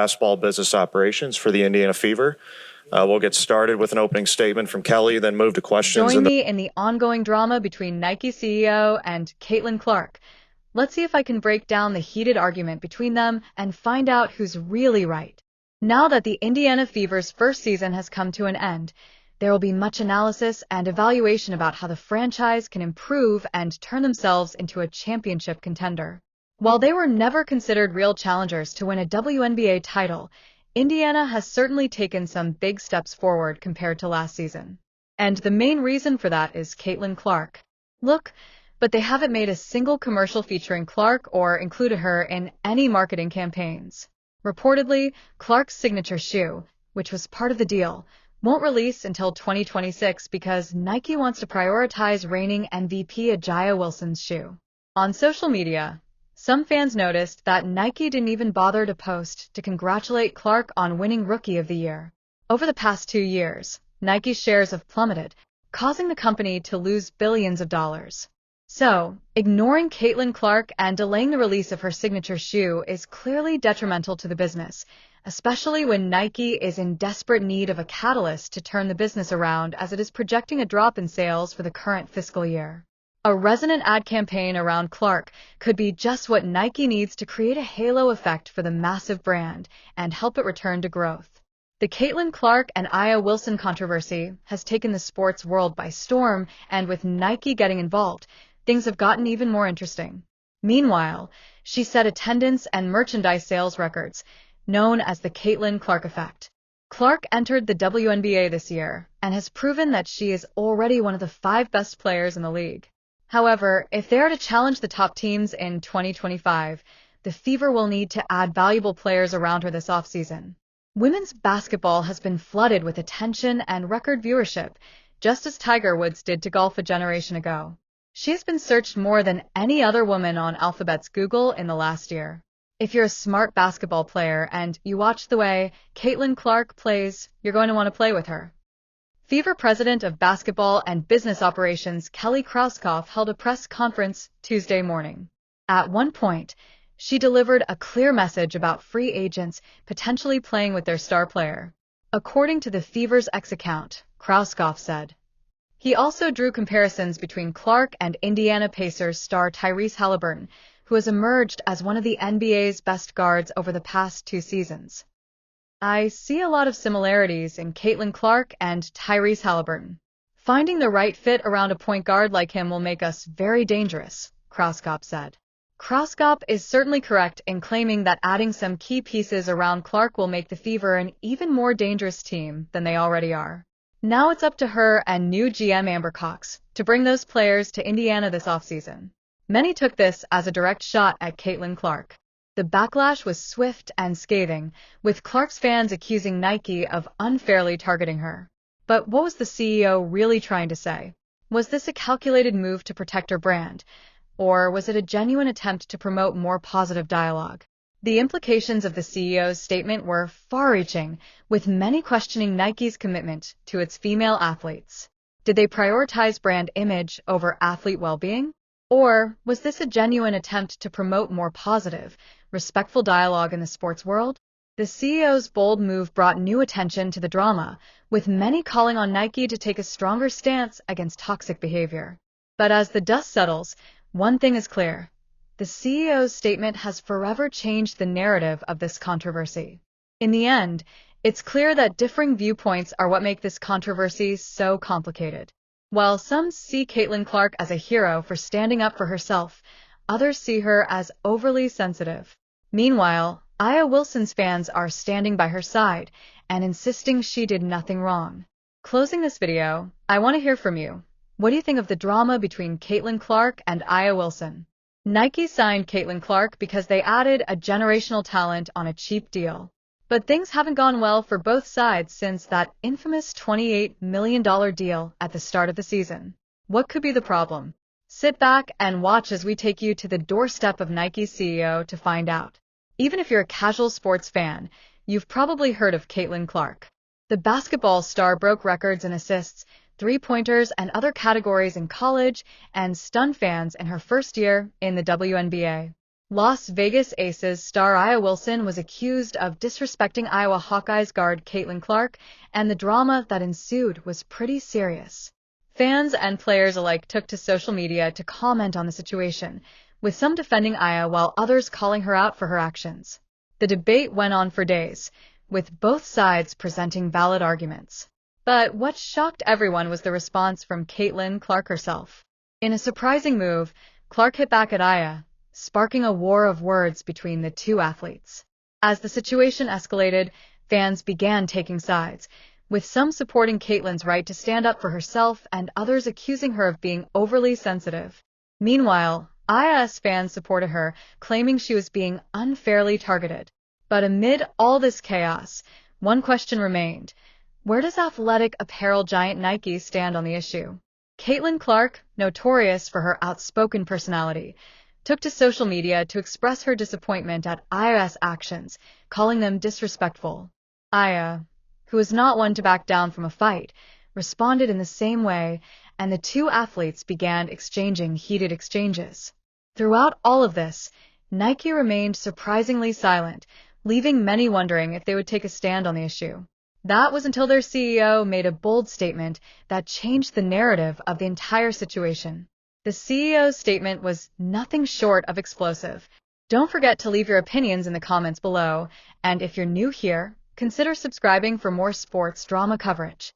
basketball business operations for the Indiana Fever. We'll get started with an opening statement from Kelly, then move to questions. Join me in the ongoing drama between Nike CEO and Kaitlin Clark. Let's see if I can break down the heated argument between them and find out who's really right. Now that the Indiana Fever's first season has come to an end, there will be much analysis and evaluation about how the franchise can improve and turn themselves into a championship contender. While they were never considered real challengers to win a WNBA title, Indiana has certainly taken some big steps forward compared to last season. And the main reason for that is Kaitlin Clark. Look, but they haven't made a single commercial featuring Clark or included her in any marketing campaigns. Reportedly, Clark's signature shoe, which was part of the deal, won't release until 2026 because Nike wants to prioritize reigning MVP A'ja Wilson's shoe. On social media, some fans noticed that Nike didn't even bother to post to congratulate Clark on winning Rookie of the Year. Over the past 2 years, Nike's shares have plummeted, causing the company to lose billions of dollars. So, ignoring Kaitlin Clark and delaying the release of her signature shoe is clearly detrimental to the business, especially when Nike is in desperate need of a catalyst to turn the business around as it is projecting a drop in sales for the current fiscal year. A resonant ad campaign around Clark could be just what Nike needs to create a halo effect for the massive brand and help it return to growth. The Kaitlin Clark and A'ja Wilson controversy has taken the sports world by storm, and with Nike getting involved, things have gotten even more interesting. Meanwhile, she set attendance and merchandise sales records, known as the Kaitlin Clark effect. Clark entered the WNBA this year and has proven that she is already one of the 5 best players in the league. However, if they are to challenge the top teams in 2025, the Fever will need to add valuable players around her this offseason. Women's basketball has been flooded with attention and record viewership, just as Tiger Woods did to golf a generation ago. She has been searched more than any other woman on Alphabet's Google in the last year. If you're a smart basketball player and you watch the way Kaitlin Clark plays, you're going to want to play with her. Fever President of Basketball and Business Operations Kelly Krauskopf held a press conference Tuesday morning. At one point, she delivered a clear message about free agents potentially playing with their star player. According to the Fever's X account, Krauskopf said. He also drew comparisons between Clark and Indiana Pacers star Tyrese Haliburton, who has emerged as one of the NBA's best guards over the past 2 seasons. I see a lot of similarities in Kaitlin Clark and Tyrese Haliburton. Finding the right fit around a point guard like him will make us very dangerous, Krauskopf said. Krauskopf is certainly correct in claiming that adding some key pieces around Clark will make the Fever an even more dangerous team than they already are. Now it's up to her and new GM Amber Cox to bring those players to Indiana this offseason. Many took this as a direct shot at Kaitlin Clark. The backlash was swift and scathing, with Clark's fans accusing Nike of unfairly targeting her. But what was the CEO really trying to say? Was this a calculated move to protect her brand, or was it a genuine attempt to promote more positive dialogue? The implications of the CEO's statement were far-reaching, with many questioning Nike's commitment to its female athletes. Did they prioritize brand image over athlete well-being? Or was this a genuine attempt to promote more positive, respectful dialogue in the sports world? The CEO's bold move brought new attention to the drama, with many calling on Nike to take a stronger stance against toxic behavior. But as the dust settles, one thing is clear. The CEO's statement has forever changed the narrative of this controversy. In the end, it's clear that differing viewpoints are what make this controversy so complicated. While some see Kaitlin Clark as a hero for standing up for herself, others see her as overly sensitive. Meanwhile, A'ja Wilson's fans are standing by her side and insisting she did nothing wrong. Closing this video, I want to hear from you. What do you think of the drama between Kaitlin Clark and A'ja Wilson? Nike signed Kaitlin Clark because they added a generational talent on a cheap deal. But things haven't gone well for both sides since that infamous $28 million deal at the start of the season. What could be the problem? Sit back and watch as we take you to the doorstep of Nike's CEO to find out. Even if you're a casual sports fan, you've probably heard of Kaitlin Clark. The basketball star broke records in assists, three-pointers, and other categories in college and stunned fans in her first year in the WNBA. Las Vegas Aces star Aya Wilson was accused of disrespecting Iowa Hawkeyes guard Kaitlin Clark, and the drama that ensued was pretty serious. Fans and players alike took to social media to comment on the situation, with some defending Aya while others calling her out for her actions. The debate went on for days, with both sides presenting valid arguments. But what shocked everyone was the response from Kaitlin Clark herself. In a surprising move, Clark hit back at Aya, sparking a war of words between the two athletes. As the situation escalated, fans began taking sides, with some supporting Kaitlin's right to stand up for herself and others accusing her of being overly sensitive. Meanwhile, Aya's fans supported her, claiming she was being unfairly targeted. But amid all this chaos, one question remained. Where does athletic apparel giant Nike stand on the issue? Kaitlin Clark, notorious for her outspoken personality, took to social media to express her disappointment at Aya's actions, calling them disrespectful. Aya, who was not one to back down from a fight, responded in the same way, and the two athletes began exchanging heated exchanges. Throughout all of this, Nike remained surprisingly silent, leaving many wondering if they would take a stand on the issue. That was until their CEO made a bold statement that changed the narrative of the entire situation. The CEO's statement was nothing short of explosive. Don't forget to leave your opinions in the comments below, and if you're new here, consider subscribing for more sports drama coverage.